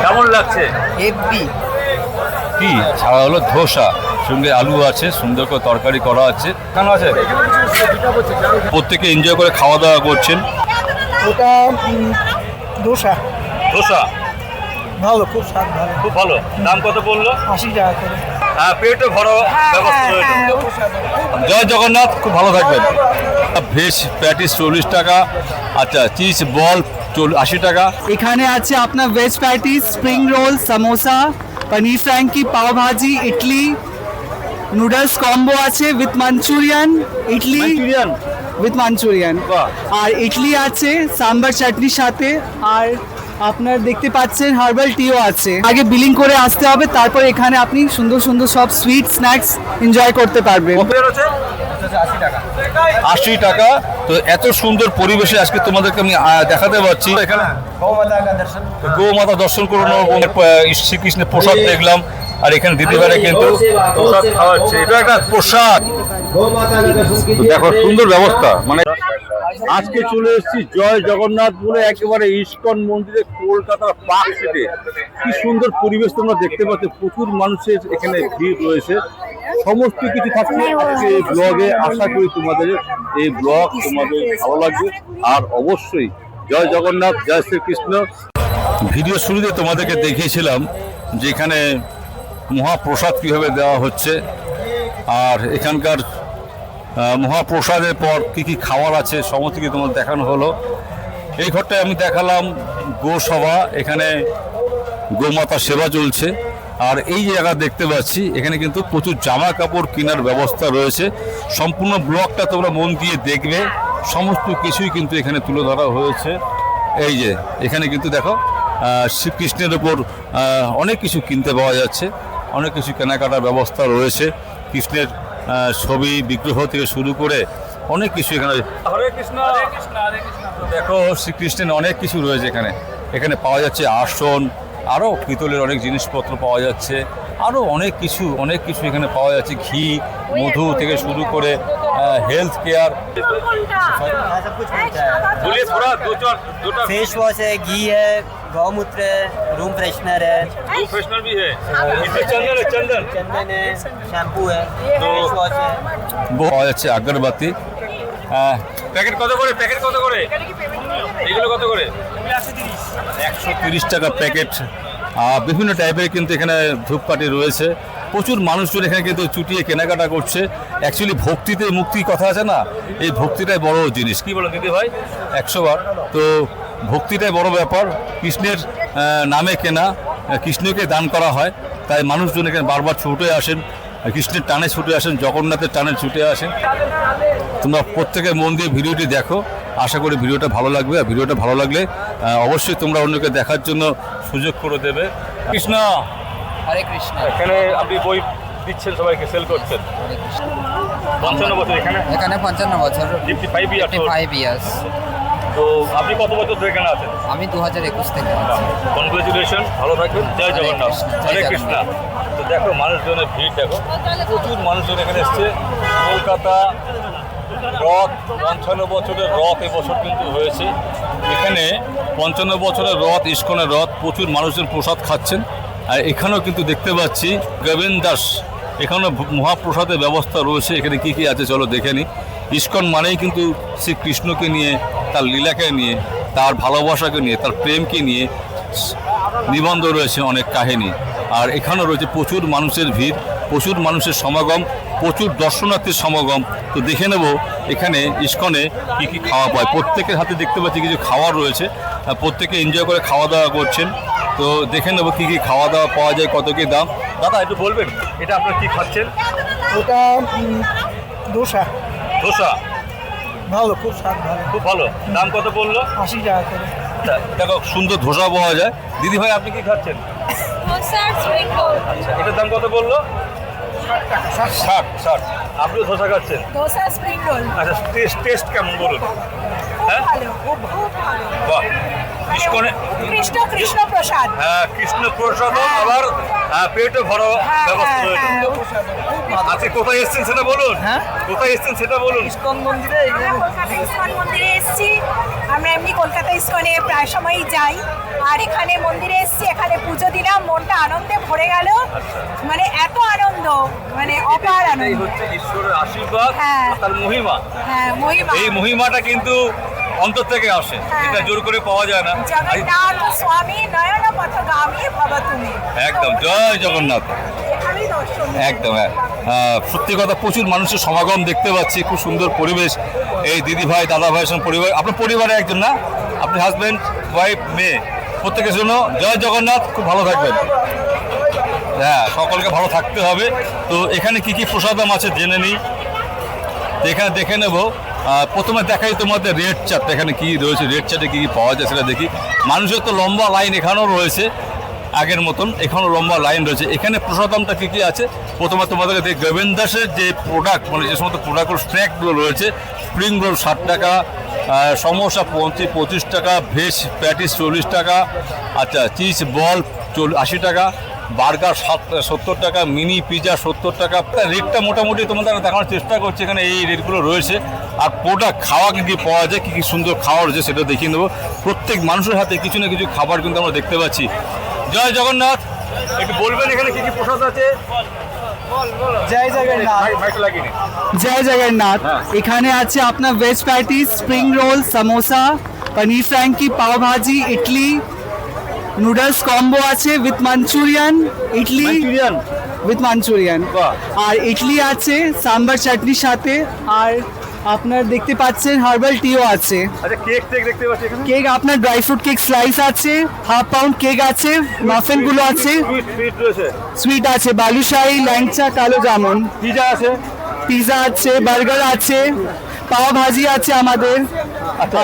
কেমন লাগছে? হেভি। কি ছাড়া হলো ধোসা, সঙ্গে আলু আছে, সুন্দর করে তরকারি করা আছে। কেন আছে? প্রত্যেকে এনজয় করে খাওয়া দাওয়া করছেন। ওটা দোসা। ধোসা ভালো, খুব স্বাদ ভালো। খুব ভালো। দাম কত বললো? 80 টাকা করে। হ্যাঁ, পেটও ভরা ব্যবস্থা রয়েছে। জয় জগন্নাথ, খুব ভালো থাকবেন। ভেজ প্যাটিস 40 টাকা। আচ্ছা, চিজ বল 80 টাকা। এখানে আছে আপনার veg patties, spring roll, samosa, paneer frankie, pav bhaji, idli, noodles combo আছে with manchurian, idli with manchurian, বাহ। আর ইডলি আছে সাম্বার চাটনির সাথে। আর আপনার দেখতে পাচ্ছেন হার্বাল টিও আছে। আগে বিলিং করে আসতে হবে, তারপর এখানে আপনি সুন্দর সুন্দর সব সুইট স্ন্যাক্স এনজয় করতে পারবেন। 80 টাকা। তো এত সুন্দর পরিবেশে আজকে তোমাদেরকে আমি দেখাতে পারছি। এখানে গৌমাতা দর্শন করুন, শ্রীকৃষ্ণের প্রসাদ দেখলাম। আর এখানে দিদিভাইরা কিন্তু প্রসাদ খাওয়াচ্ছে। এটা একটা প্রসাদ। দেখো সুন্দর ব্যবস্থা। মানে আজকে চলে এসেছি জয় জগন্নাথ বলে একেবারে ইস্কন মন্দিরে, কলকাতার পার্ক স্ট্রিটে। কি সুন্দর পরিবেশ তোমরা দেখতে পাচ্ছ। প্রচুর মানুষের এখানে ভিড় রয়েছে। সমস্ত কিছু থাকছে আজকে এই ব্লগে। আশা করি তোমাদের এই ব্লগ তোমাদের ভালো লাগবে। আর অবশ্যই জয় জগন্নাথ, জয় শ্রীকৃষ্ণ। ভিডিও শুরুতে তোমাদেরকে দেখিয়েছিলাম যে এখানে মহাপ্রসাদ কীভাবে দেওয়া হচ্ছে, আর এখানকার মহাপ্রসাদের পর কী কী খাবার আছে সমস্ত কিছু তোমাদের দেখানো হলো। এই ঘরটায় আমি দেখালাম গোসভা, এখানে গোমাতা সেবা চলছে। আর এই জায়গা দেখতে পাচ্ছি এখানে কিন্তু প্রচুর জামা কাপড় কেনার ব্যবস্থা রয়েছে। সম্পূর্ণ ব্লগটা তোমরা মন দিয়ে দেখবে, সমস্ত কিছুই কিন্তু এখানে তুলে ধরা হয়েছে। এই যে এখানে কিন্তু দেখো শ্রীকৃষ্ণের ওপর অনেক কিছু কিনতে পাওয়া যাচ্ছে, অনেক কিছু কেনাকাটার ব্যবস্থা রয়েছে। কৃষ্ণের ছবি, বিগ্রহ থেকে শুরু করে অনেক কিছু এখানে। হরে কৃষ্ণ, দেখো শ্রীকৃষ্ণের অনেক কিছু রয়েছে এখানে। এখানে পাওয়া যাচ্ছে আসন, আরও পিতলের অনেক জিনিসপত্র পাওয়া যাচ্ছে, আরও অনেক কিছু এখানে পাওয়া যাচ্ছে। ঘি, মধু থেকে শুরু করে হেলথ কেয়ার। फेस वॉश है, घी है, गौमूत्र है, रूम फ्रेशनर है, फ्रेशनर भी है, चंदन चंदन है, शैम्पू है, फेस वॉश है। পাওয়া যাচ্ছে আগরবাতি। প্যাকেট কত করে? এগুলো কত করে? 130 টাকা প্যাকেট। বিভিন্ন টাইপের কিন্তু এখানে ধূপকাঠি রয়েছে। প্রচুর মানুষজন এখানে কিন্তু চুটিয়ে কেনাকাটা করছে। অ্যাকচুয়ালি ভক্তিতে মুক্তি কথা আছে না, এই ভক্তিটাই বড় জিনিস। কি বলো দিদি ভাই? 100 বার। তো ভক্তিটাই বড় ব্যাপার। কৃষ্ণের নামে কেনা, কৃষ্ণকে দান করা হয়, তাই মানুষজন এখানে বারবার ছুটে আসেন, কৃষ্ণের টানে ছুটে আসেন, জগন্নাথের টানে ছুটে আসেন। তোমরা প্রত্যেকের মন দিয়ে ভিডিওটি দেখো, আশা করি ভিডিওটা ভালো লাগবে। আর ভিডিওটা ভালো লাগলে অবশ্যই তোমরা অন্যকে দেখার জন্য সুযোগ করে দেবে। কৃষ্ণ, हरे कृष्ण। এখানে আপনি বই দিচ্ছেন, সবাইকে সেল করছেন। 55 বছর এখানে? এখানে 55 বছর। 55 ইয়ার্স। 55 ইয়ার্স। তো আপনি কত বছর ধরে এখানে আছেন? আমি 2021 থেকে আছি। কনগ্রেচুলেশন, ভালো থাকবেন। জয় জগন্নাথ, হরে কৃষ্ণ। তো দেখো মানুষজনের ভিড়, দেখো প্রচুর মানুষজন এখানে এসছে। কলকাতা রথ, 55 বছরের রথ এবছর কিন্তু হয়েছে। এখানে 55 বছরের রথ, ইস্কনের রথ, প্রচুর মানুষজন প্রসাদ খাচ্ছেন। আর এখানেও কিন্তু দেখতে পাচ্ছি গোবিন্দ দাস, এখানেও মহাপ্রসাদের ব্যবস্থা রয়েছে। এখানে কি কি আছে চলো দেখে নিই। ইস্কন মানেই কিন্তু শ্রীকৃষ্ণকে নিয়ে, তার লীলাকে নিয়ে, তার ভালোবাসাকে নিয়ে, তার প্রেমকে নিয়ে নিবন্ধ রয়েছে অনেক কাহিনী। আর এখানেও রয়েছে প্রচুর মানুষের ভিড়, প্রচুর মানুষের সমাগম, প্রচুর দর্শনার্থীর সমাগম। তো দেখে নেব এখানে ইস্কনে কী কী খাওয়া পায়। প্রত্যেকের হাতে দেখতে পাচ্ছি কিছু খাওয়ার রয়েছে, প্রত্যেকে এনজয় করে খাওয়া দাওয়া করছেন। তো দেখে নেবো কী কী খাওয়া দাওয়া পাওয়া যায়, কত কী দাম। দাদা একটু বলবেন এটা আপনারা কী খাচ্ছেন? ওটা দোসা। ধোসা ভালো, খুব স্বাদ ভালো। খুব ভালো। দাম কত বললো? 80 টাকা করে। দেখো সুন্দর ধোসা পাওয়া যায়। দিদি ভাই আপনি কি খাচ্ছেন? আচ্ছা, এটার দাম কত বললো? 60। আপনিও ধোসা খাচ্ছেন? Dosa spring roll. আচ্ছা, টেস্ট কেমন বলুন? হ্যাঁ, খুব ভালো। বাহ। ইস্কনে কৃষ্ণ প্রসাদ। হ্যাঁ, কৃষ্ণ প্রসাদ, আবার পেটে ভরা ব্যবস্থা রয়েছে। আচ্ছা, কোথায় এসেছেন সেটা বলুন। হ্যাঁ, কোথায় এসেছেন সেটা বলুন। ইস্কন মন্দিরে। কলকাতা ইস্কন মন্দিরে এসেছি আমরা। এমনি কলকাতা ইস্কনে প্রায় সময়ই যাই। আর এখানে মন্দিরে এসেছি, এখানে পুজো দিলাম, মনটা আনন্দে ভরে গেল। মানে এত আনন্দ, মানে অপার এই আনন্দ। হচ্ছে ঈশ্বরের আশীর্বাদ, হ্যাঁ। তার মহিমা। হ্যাঁ, মহিমা। এই মহিমাটা কিন্তু অন্তর থেকে আসে, হ্যাঁ। এটা জোর করে পাওয়া যায় না। জগন্নাথ স্বামী নয়ন পথগামী ভব তুমি। একদম, জয় জগন্নাথ। এখানেই দর্শন। একদম সত্যি কথা, প্রচুর মানুষের সমাগম দেখতে পাচ্ছি, খুব সুন্দর পরিবেশ। এই দিদি ভাই দাদা ভাইয়ের সঙ্গে পরিবার, আপনার পরিবারে একজন না, আপনি হাজব্যান্ড ওয়াইফ মেয়ে, প্রত্যেকের জন্য জয় জগন্নাথ, খুব ভালো থাকবেন। হ্যাঁ, সকলকে ভালো থাকতে হবে। তো এখানে কি কি প্রসাদম আছে জেনে নিই, তো এখানে দেখে নেব। প্রথমে দেখাই তোমাদের রেড চাট, এখানে কি রয়েছে, রেড চাটে কি কি পাওয়া যায় সেটা দেখি। মানুষের তো লম্বা লাইন এখানেও রয়েছে, আগের মতন এখানেও লম্বা লাইন রয়েছে। এখানে প্রসাদমটা কী কী আছে প্রথমে তোমাদেরকে দেখ। গোবিন্দাসের যে প্রোডাক্ট, মানে যে সমস্ত প্রোডাক্টগুলো স্ন্যাকগুলো রয়েছে, স্প্রিং রোল 60 টাকা, সমোসা 25 টাকা, ভেজ প্যাটিস 40 টাকা, আচ্ছা চিজ বল 80 টাকা, বার্গার 70 টাকা, মিনি পিজা 70 টাকা। রেটটা মোটামুটি তোমাদের দেখানোর চেষ্টা করছি, এখানে এই রেটগুলো রয়েছে। আর প্রোডাক্ট খাওয়া কী কী পাওয়া যায়, কী কী সুন্দর খাওয়া রয়েছে সেটা দেখিয়ে নেবো। প্রত্যেক মানুষের হাতে কিছু না কিছু খাবার কিন্তু আমরা দেখতে পাচ্ছি। জয় জগন্নাথ, একটু বলবেন এখানে কী কী প্রসাদ আছে? জয় জগন্নাথ। মাইক লাগিয়ে জয় জগন্নাথ। হ্যাঁ। এখানে আছে আপনার veg patties, spring roll, samosa, paneer frankie, pav bhaji, idli, noodles combo আছে with manchurian, idli with manchurian. বাহ। আর ইডলি আছে সাম্বার চাটনির সাথে। আর আপনার দেখতে পাচ্ছেন হার্বাল টিও আছে। আচ্ছা, কেক টেক দেখতে পাচ্ছি এখানে, কেক আপনার ড্রাই ফ্রুট কেক স্লাইস আছে, হাফ পাউন্ড কেক আছে, মাফিনগুলো আছে, সুইট রয়েছে, সুইট আছে, বালুশাহী, ল্যাংচা, কালো জামুন, পিজা আছে। পিজা আছে, বার্গার আছে, পাও ভাজি আছে আমাদের। আচ্ছা,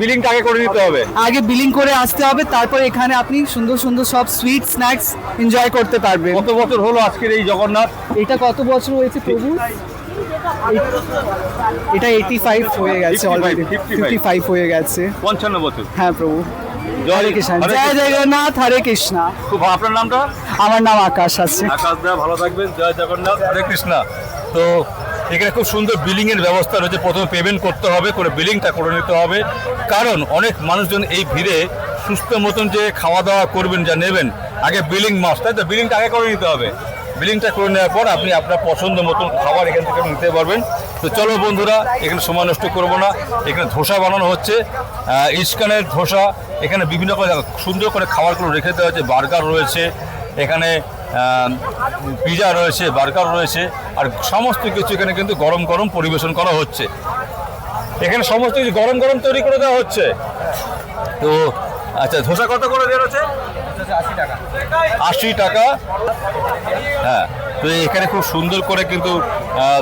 বিলিংটা আগে করে নিতে হবে। আগে বিলিং করে আসতে হবে, তারপর এখানে আপনি সুন্দর সুন্দর সব সুইট স্ন্যাক্স এনজয় করতে পারবেন। কত বছর হলো আজকের এই জগন্নাথ? এটা কত বছর হয়েছে প্রভু? এটা 85 হয়ে গেছে, 55, অলরেডি 55 হয়ে গেছে। 55 বছর। হ্যাঁ প্রভু। হরে কৃষ্ণ। হরে জয় কৃষ্ণ। জগন্নাথ, হরে কৃষ্ণ। খুব আপনার নামটা? আমার নাম আকাশ আছে। আকাশ দা, ভালো থাকবেন। জয় জগন্নাথ, হরে কৃষ্ণ। তো এখানে খুব সুন্দর বিলিংয়ের ব্যবস্থা রয়েছে। প্রথমে পেমেন্ট করতে হবে, করে বিলিংটা করে নিতে হবে। কারণ অনেক মানুষজন এই ভিড়ে সুস্থ মতন যে খাওয়া দাওয়া করবেন, যা নেবেন, আগে বিলিং মাস্ট, তাই তো? বিলিংটা আগে করে নিতে হবে। বিলিংটা করে নেওয়ার পর আপনি আপনার পছন্দ মতন খাবার এখান থেকে নিতে পারবেন। তো চলো বন্ধুরা, এখানে সময় নষ্ট করবো না। এখানে ধোসা বানানো হচ্ছে, ইস্কনের ধোসা। এখানে বিভিন্ন সুন্দর করে খাবারগুলো রেখে দেওয়া হচ্ছে। বার্গার রয়েছে এখানে, পিজা রয়েছে, বার্গার রয়েছে, আর সমস্ত কিছু এখানে কিন্তু গরম গরম পরিবেশন করা হচ্ছে। এখানে সমস্ত কিছু গরম গরম তৈরি করে দেওয়া হচ্ছে। তো আচ্ছা, ধোসা কত করে দেওয়া হচ্ছে? 80 টাকা। হ্যাঁ, তো এখানে খুব সুন্দর করে কিন্তু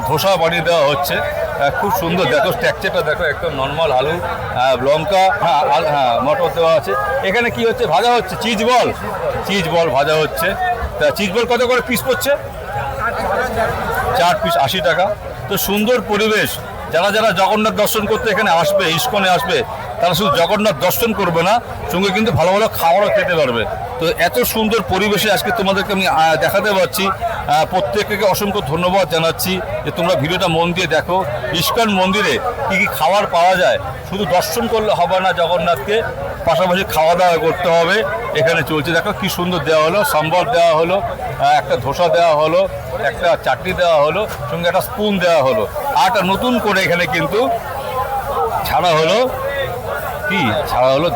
ধোসা বানিয়ে দেওয়া হচ্ছে। খুব সুন্দর, দেখো স্ট্রাকচারটা দেখো, একদম নর্মাল আলু, লঙ্কা, হ্যাঁ মটর দেওয়া আছে। এখানে কি হচ্ছে, ভাজা হচ্ছে চিজ বল ভাজা হচ্ছে। তা চিজ বল কত করে পিস পড়ছে? 4 পিস 80 টাকা। তো সুন্দর পরিবেশ। যারা যারা জগন্নাথ দর্শন করতে এখানে আসবে, ইস্কনে আসবে, তারা শুধু জগন্নাথ দর্শন করবে না, সঙ্গে কিন্তু ভালো ভালো খাবারও খেতে পারবে। তো এত সুন্দর পরিবেশে আজকে তোমাদেরকে আমি দেখাতে পারছি। প্রত্যেককে অসংখ্য ধন্যবাদ জানাচ্ছি যে তোমরা ভিডিওটা মন দিয়ে দেখো। ইস্কন মন্দিরে কী কী খাবার পাওয়া যায়, শুধু দর্শন করলে হবে না জগন্নাথকে, পাশাপাশি খাওয়া দাওয়া করতে হবে। এখানে চলছে, দেখো কি সুন্দর দেওয়া হলো, সম্বর দেওয়া হলো, একটা ধোসা দেওয়া হলো, একটা চাটনি দেওয়া হলো, সঙ্গে একটা স্পুন দেওয়া হলো। আর একটা নতুন করে এখানে কিন্তু ছাড়া হলো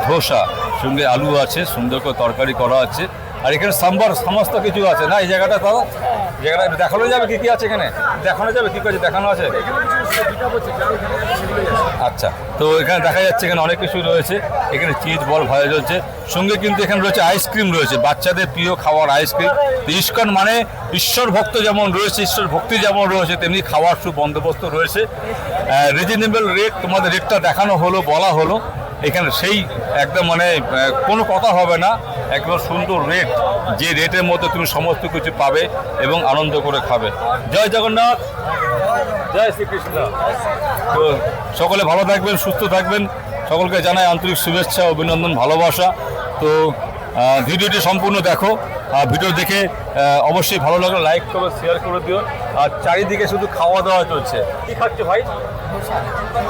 ধোসা, সঙ্গে আলু আছে, সুন্দর করে তরকারি করা আছে। আর এখানে সাম্বার সমস্ত কিছু আছে না এই জায়গাটা? দাদা, জায়গাটা দেখানো যাবে কী কী আছে এখানে? দেখানো যাবে কী করে, দেখানো আছে? আচ্ছা, তো এখানে দেখা যাচ্ছে এখানে অনেক কিছু রয়েছে। এখানে চিজ বল ভাজা চলছে, সঙ্গে কিন্তু এখানে রয়েছে আইসক্রিম রয়েছে, বাচ্চাদের প্রিয় খাবার আইসক্রিম। ইস্কন মানে ঈশ্বর ভক্ত যেমন রয়েছে, ঈশ্বর ভক্তি যেমন রয়েছে, তেমনি খাওয়ার সুবন্দোবস্ত রয়েছে। রিজনেবল রেট, তোমাদের রেটটা দেখানো হলো, বলা হলো। এখানে সেই একদম মানে কোনো কথা হবে না, একদম সুন্দর রেট, যে রেটের মধ্যে তুমি সমস্ত কিছু পাবে এবং আনন্দ করে খাবে। জয় জগন্নাথ, জয় শ্রীকৃষ্ণ। তো সকলে ভালো থাকবেন, সুস্থ থাকবেন। সকলকে জানাই আন্তরিক শুভেচ্ছা, অভিনন্দন, ভালোবাসা। তো ভিডিওটি সম্পূর্ণ দেখো, ভিডিও দেখে অবশ্যই ভালো লাগলো লাইক করো, শেয়ার করে দিও। আর চারিদিকে শুধু খাওয়া দাওয়া চলছে। কি খাচ্ছ ভাই?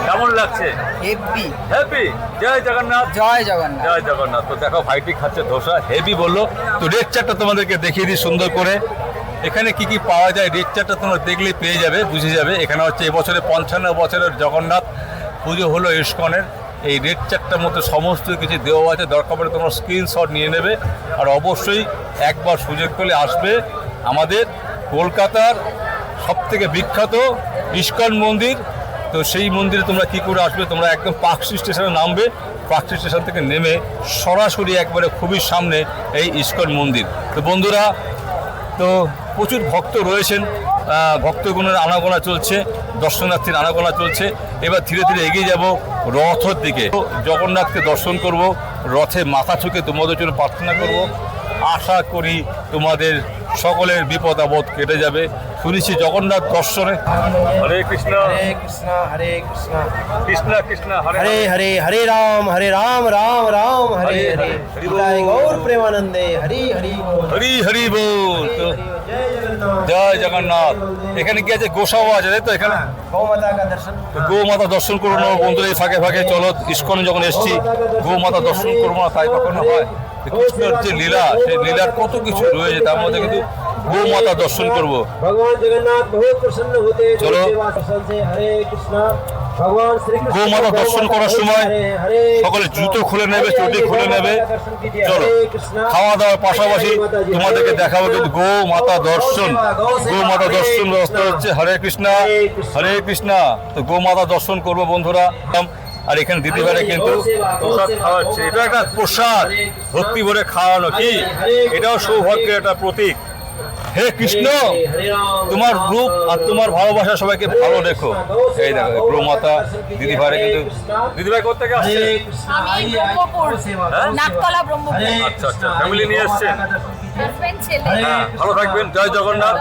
কেমন লাগছে? হেভি। হ্যাপি? জয় জগন্নাথ। জয় জগন্নাথ। জয় জগন্নাথ। তো দেখো ভাইটি খাচ্ছে ধোসা, হেভি বললো। তো রেড চারটা তোমাদেরকে দেখিয়ে দিই সুন্দর করে। এখানে কি কি পাওয়া যায় রেড চারটা তোমরা দেখলেই পেয়ে যাবে, বুঝে যাবে। এখানে হচ্ছে এবছরে 55 বছরের জগন্নাথ পুজো হলো ইস্কনের। এই রেড চারটার মধ্যে সমস্ত কিছু দেওয়া আছে, দরকার পড়ে তোমরা স্ক্রিনশট নিয়ে নেবে। আর অবশ্যই একবার সুযোগ পেলে আসবে আমাদের কলকাতার সবথেকে বিখ্যাত ইস্কন মন্দির। তো সেই মন্দিরে তোমরা কি করে আসবে, তোমরা একদম পার্কস্ট্রিট স্টেশনে নামবে, পার্কস্ট্রিট স্টেশন থেকে নেমে সরাসরি একবারে খুবই সামনে এই ইস্কন মন্দির। তো বন্ধুরা, তো প্রচুর ভক্ত রয়েছেন, ভক্তগণের আনাগোনা চলছে, দর্শনার্থীর আনাগোনা চলছে। এবার ধীরে ধীরে এগিয়ে যাব রথের দিকে। তো জগন্নাথকে দর্শন করব, রথে মাথা ঠুকে তোমাদের জন্য প্রার্থনা করব। আশা করি তোমাদের সকলের বিপদ আপদ কেটে যাবে। শুনেছি জগন্নাথ দর্শনে। হরে কৃষ্ণ हरे कृष्णा কৃষ্ণ কৃষ্ণ হরে हरे हरे हरे राम राम राम हरे हरे जय गौर प्रेमानंदे हरि हरि बोल। হরি হরি বল। তো जय जगन्नाथ। জয় জগন্নাথ। এখানে কি আছে? গোসাও আছে, তাই তো? এখানে गौ माता का दर्शन তো গো মাতা দর্শন করবো না বন্ধুরা, এই ফাঁকে ফাঁকে চলো ইস্কনে যখন এসছি গো মাতা দর্শন করবো না তাই কখনো হয়? তো কৃষ্ণের যে লীলা, সেই লীলার কত কিছু রয়েছে, তার মধ্যে কিন্তু গো মাতা দর্শন করবো। भगवान जगन्नाथ बहुत प्रसन्न होते हैं चलो। सेवा दर्शन से। हरे कृष्णा भगवान श्री कृष्ण गौ माता को दर्शन করার সময় हरे সকলে জুতো খুলে নেবে, চটি খুলে নেবে। চলো, हरे कृष्णा খাওয়া দাওয়ার পাশাপাশি তোমাদেরকে দেখাবো কিন্তু গো মাতা দর্শন। গো মাতা দর্শন ব্যবস্থা হচ্ছে। হরে কৃষ্ণা হরে কৃষ্ণা। তো গো মাতা দর্শন করবো বন্ধুরা। আর এখানে দিদিভাইরা কিন্তু প্রসাদ খাওয়াচ্ছে। এটা একটা প্রসাদ, ভক্তি ভরে খাওয়ানো। কি এটাও সৌভাগ্যের একটা প্রতীক। হে কৃষ্ণ, हरे राम তোমার রূপ আর তোমার ভালোবাসা সবাইকে ভালো রেখো। এই দেখো গো মাতা দিদিভাইরা কিন্তু। দিদিভাই কোথা থেকে আসছে? हरे कृष्णा আমি ব্রহ্মপুর, নাকতলা ব্রহ্মপুর। আচ্ছা আচ্ছা, ফ্যামিলি নিয়ে এসছেন। হাজবেন্ড ছেলে। হ্যাঁ, ভালো থাকবেন। জয় জগন্নাথ।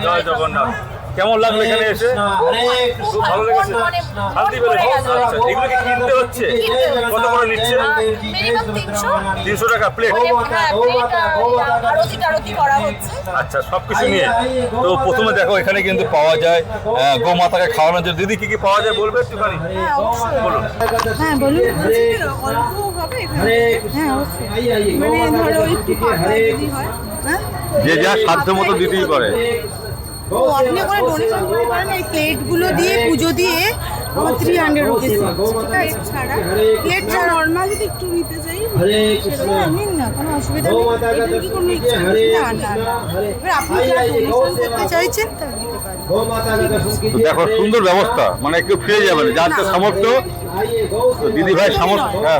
জয় জগন্নাথ। কেমন লাগলো এখানে এসে? খুব ভালো লেগেছে, শান্তি পেলে। আচ্ছা, এগুলো কি কিনতে হচ্ছে? কত করে নিচ্ছে? মিনিমাম 300। 300 টাকা প্লেট। আরতি করা হচ্ছে। আচ্ছা, সবকিছু নিয়ে। তো প্রথমে দেখো এখানে কিন্তু পাওয়া যায় গো মাতাকে খাওয়ানোর জন্য। দিদি কি কি পাওয়া যায় বলবে একটুখানি? বলুন। হ্যাঁ বলুন। অল্প হবে এখানে? হ্যাঁ অবশ্যই। মানে ধরো একটু পাতলা যদি হয়। হ্যাঁ যে যা সাধ্য মতো দিতেই পারে। ও আপনি ওখানে ডোনেশন করতে পারেন। এই প্লেটগুলো দিয়ে পুজো দিয়ে আমার 300 রুপিস ঠিক আছে। ছাড়া প্লেট ছাড়া নর্মাল যদি একটু নিতে চাই हरे कृष्णा নিন না, কোনো অসুবিধা गौ নেই। माता का এটা কি কোনো दर्शन कीजिए। extra? हरे না না कृष्णा না। हरे এবার আপনি যা ডোনেশন করতে চাইছেন তা দিতে পারেন। गौ माता का दर्शन তো कीजिए। দেখো সুন্দর ব্যবস্থা, মানে একটু ফিরে যাবেন যার যা সামর্থ্য। आइए गौ তো দিদিভাই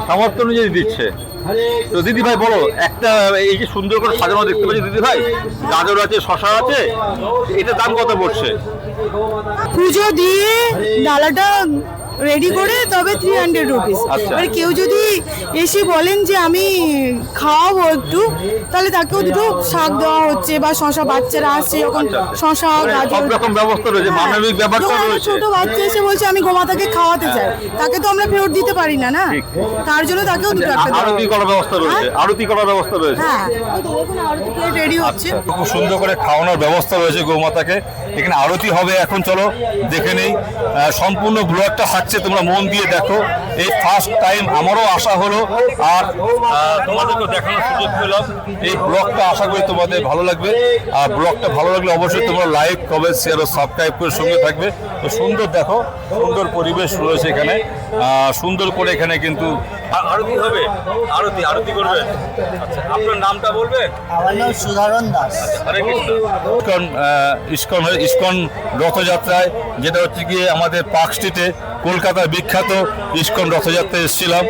সামর্থ্য অনুযায়ী দিচ্ছে। हरे তো দিদিভাই বলো, একটা এই যে সুন্দর করে সাজানো দেখতে পাচ্ছি দিদিভাই, গাজর আছে, শশা আছে, এটা দাম কত পড়ছে? गौ माता পুজো দিয়ে ডালাটা রেডি করে তবে 300 রুপিস। আচ্ছা। এবার কেউ যদি এসে বলেন যে আমি খাওয়াবো একটু, তাহলে তাকেও দুটো শাক দেওয়া হচ্ছে বা শশা, বাচ্চারা আসছে যখন শশা মানে সব গাজর। রকম ব্যবস্থা রয়েছে, মানবিক ব্যাপারটা যখন একটা রয়েছে। ছোট বাচ্চা এসে বলছে আমি গোমাতাকে খাওয়াতে চাই, তাকে তো আমরা ফেরত দিতে পারি না, না? ঠিক। তার জন্য তাকেও দুটো একটা দেওয়া আরতি হবে। করার ব্যবস্থা রয়েছে, আরতি করার ব্যবস্থা রয়েছে। হ্যাঁ, ওই তো দেখুন আরতি প্লেট রেডি হচ্ছে। আচ্ছা, খুব সুন্দর করে খাওয়ানোর ব্যবস্থা রয়েছে গৌমাতাকে। এখানে আরতি হবে এখন, চলো দেখে নেই। সম্পূর্ণ ব্লগটা থাকছে, তোমরা মন দিয়ে দেখো। এই ফার্স্ট টাইম আমারও আসা হলো, আর তোমাদেরকে দেখানোর সুযোগ পেলাম। এই ব্লগটা আশা করি তোমাদের ভালো লাগবে। আর ব্লগটা ভালো লাগলে অবশ্যই তোমরা লাইক, কমেন্ট, শেয়ার ও সাবস্ক্রাইব করে সঙ্গে থাকবে। তো সুন্দর দেখো, সুন্দর পরিবেশ রয়েছে এখানে। সুন্দর করে এখানে কিন্তু আরতি হবে। আরতি আরতি করবে। আচ্ছা, আপনার নামটা বলবেন? আমার নাম সুধারণ দাস। হরে কৃষ্ণ। ইস্কন রথযাত্রায়, যেটা হচ্ছে গিয়ে আমাদের পার্ক স্ট্রিটে কলকাতার বিখ্যাত ইস্কন রথযাত্রায় এসেছিলাম।